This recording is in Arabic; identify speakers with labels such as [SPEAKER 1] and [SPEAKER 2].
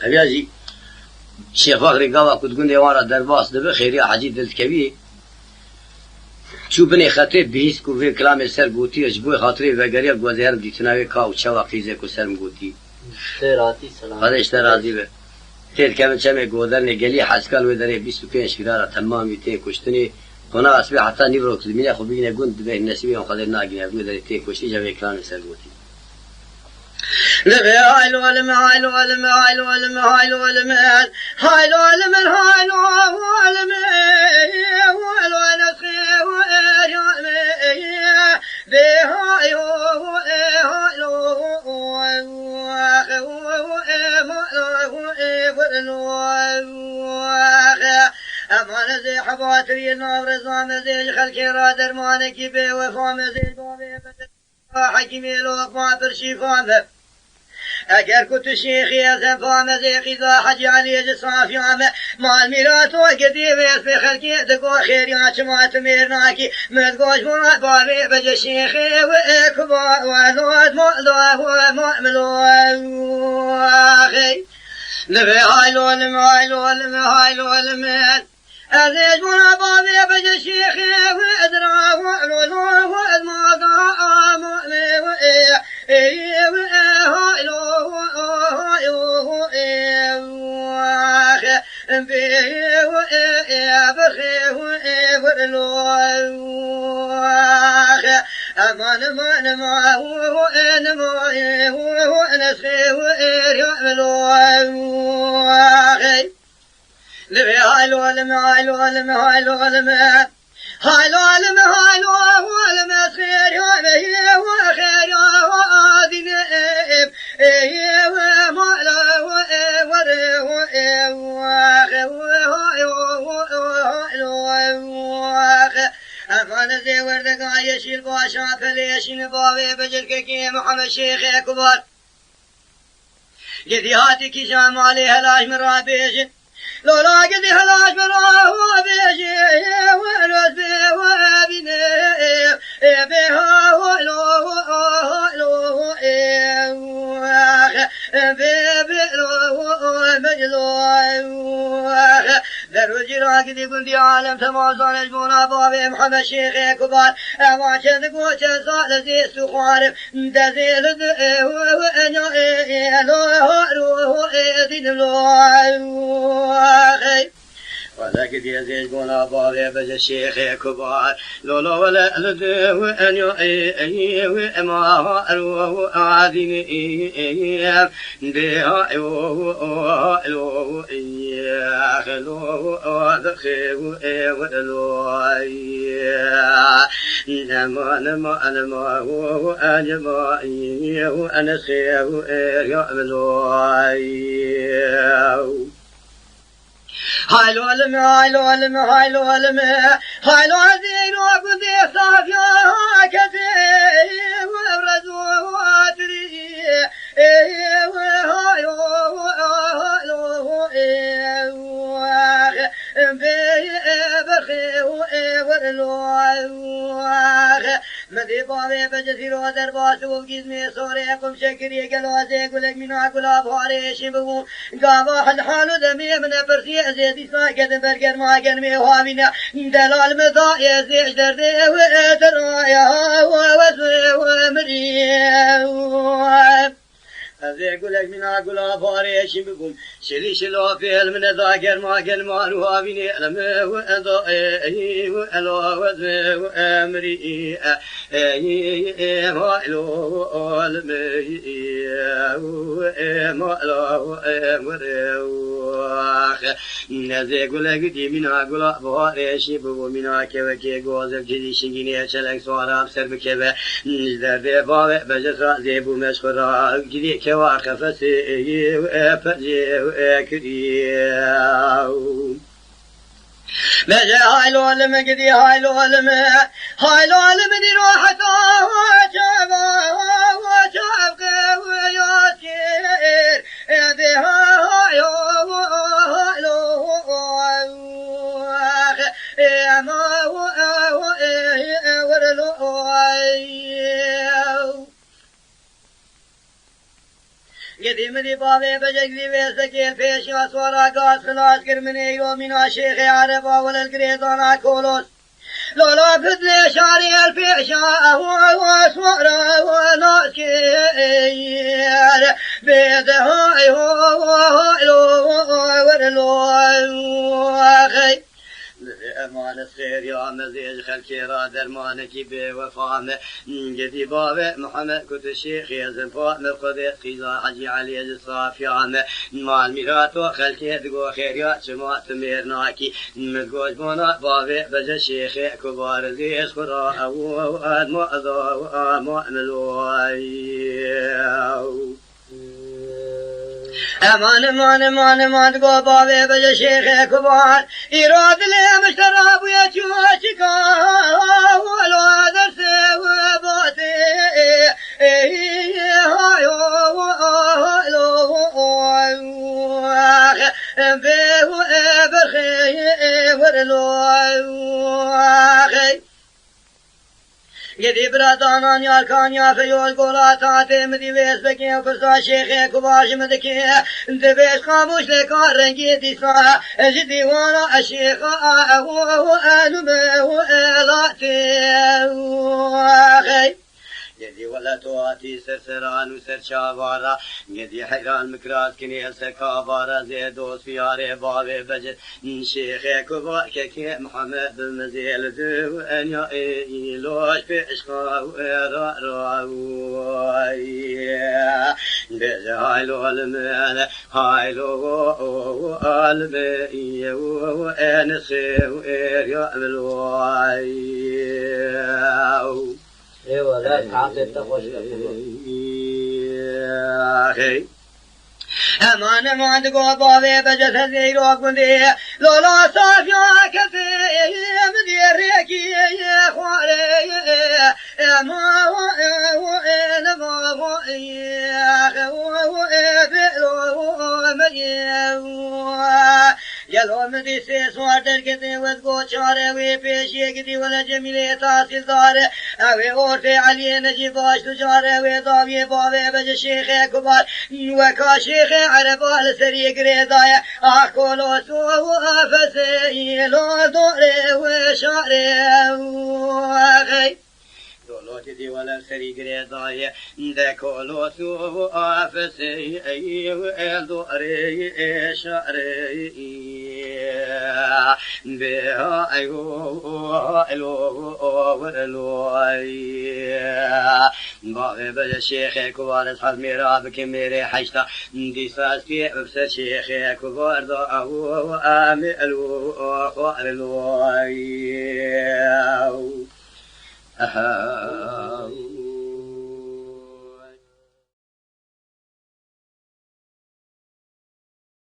[SPEAKER 1] هبيازي شيخ فخري قاوا كنت قلنا وانا درباس دبي خيري حجي دلكبي شو بني خطري بهيس كو في كلام السر قوتي اجبوي خاطري وغيري غوزهر ديتناوي كاو تشوا قيزه كو سرم قوتي
[SPEAKER 2] اشتراطي سلام
[SPEAKER 1] هذا اشتراطي به تير كمان شمه غودرني قلي حسكال ودري 25 شراره تمام تي كشتني هنا اسبي حتى نيروك من اخو بينا قند به النسبيه وقدر ناقي ودري تي كشتي جاب كلام السر قوتي نبي هايلو ولم هايلو ولم هايلو ولم هايلو ولم هايلو ولم هايلو ولم هايلو انا خير بهايو أمان زي حباتري النار زام زي خلقي رادر مانكي بي وفام زي بابي حكيمي لو ما برشي فامه اگر كنت شيخي ازم فام زي قضاء حجي علي جصافي عامه مع الميرات وقدي بيس في خلقي دقو خير يا شمات ميرناكي مدقوش ما بابي بجي شيخي وإكبا ونود مؤلوه ومؤملوه أخي نبي هايلو المهايلو المهايلو المهايلو أزيج من بابي بجي شيخي وإدراه وعلوه وإدماغا مؤمي وإيه إيه وإيه بيه وإيه بخيه وإيه ورلوه أمان ما هو إن ما هو نسخي وإيه يعملوه نبي هايلو هايلو هايلو هايلو هايلو خير يا وخير يا دين ما لا أفان زي ورد قايش الباشا فليش نبابي بجلك كي محمد شيخ كبار جدياتك شمالي هلاش مرابيش لولا قد هلاش مراه بيجي ولوز بيه وبينيه بيها ولو دروجي راقد يقول دي عالم تمازان اجبونا بابي محمد شيخ كبار اما كنت قوة صال زي سخارف دزيل وانو دين الله ولكن يزيد قونا بابي بج الشيخ كبار لولا ولا لدو أن يؤيه وما أروه عادين بها يوه يخلوه ذخيه ولوه نما هو أنما أنا خيه يعملوه هايلو علم هايلو علم هايلو علم هايلو عزيز وقضي صافيا كثير وابرزوا واتري هايلو بخي ورلو مدي بابي بجسير ودر باسو بجسمي صوريكم شكري قلوازي قلق من عقلاب هاريشي بقوم قابا حلحانو دمي من برسي زيدي ساكد برقر ما قرمي وامنا دلال مضايا زيش دردي وترايا ووزوي ومريم هذا قلق من عقلاب هاريشي بقوم شلي شلو في من ذاكر ما قرمان وامنا لمه وضائي وألو وزوي ومريم ما لو المي ما لو مرواخ نزي قلق دي من عقلا بواريش بو من كوكي غوزر جدي شنجيني چلنگ سوارام سر بكبه نزدر دي باوه بجسا زيبو مشخرا جدي كوا خفسي وفجي وكرياو مجي هايلو علم قدي هايلو علم دي روحته وجابه وجاب وياسير دي هايلو ما ورلو قد يدي مدي بابي بجقلي ويسكيل فيش أسوارا قاس خلاص كرمني يومنا شيخ عربا ولا القريضانا كولوس لولا بدلي شاري الفيشة واسوارا وناسكير بيده هاي هاي لو ورلو أخي أمان الخير يا مزيج خلكي رادر مانكي بوفامه جدي بابي محمد كنت الشيخ يزن فاطمة قضي قيزا حجي علي الصافيان مال ميراتو خلكي دقو خير يا شما تميرناكي مدقوش بونا بابي بجا الشيخ كبار زيش خرا أو أدمع ذو أمع ملوي امان دقو بابي بجا شيخ كبار يراد لي مشتراب ويتشوشكا ولو درسي وبوتي بيه برخي ورلو يدي برادانا ياركان يا فيول قولا تاتي مدي ويس بكي وفرسا شيخي كباش مدكي انت بيش خاموش لكار رنجي ديسا جدي وانا الشيخ وانمه وإلاتي يدي ولا تواتي سرسران وسر شابارا يدي حيران مكراس كني سكابارا زيدوس في عري بابي بجد شيخي كبار كي محمد بالمزيل دو ان يا ايلوش في اشقا ويرا راوي بجي هايلو المال هايلو المي وانسي ويريا ملواي
[SPEAKER 2] ايوه لا تعاطي تخش
[SPEAKER 1] امان دقو بابي بجث زيرو قندي لولا صافيا كثير مديريكي يا خواري اما وين بابا يا يلو مدي سيس واردر كتي وذقو شاري ويبيشي كتي ولا جميلي تاسيل داري اوي اورتي علي نجيباش تجاري ويضاوي بابي بجا شيخي كبار وكا شيخي عربا لسري قريضايا اخولو سوو افسي لو دوري وشاري وغي دولو تدي ولا سري قريضايا دكولو سوو افسي دوري شاري بها ايوه بابي بجا شيخي كبار اصحاب ميرابك ميري حشتا دي ساسكي ابسر شيخي كبار دو اهو امي الو خوار الو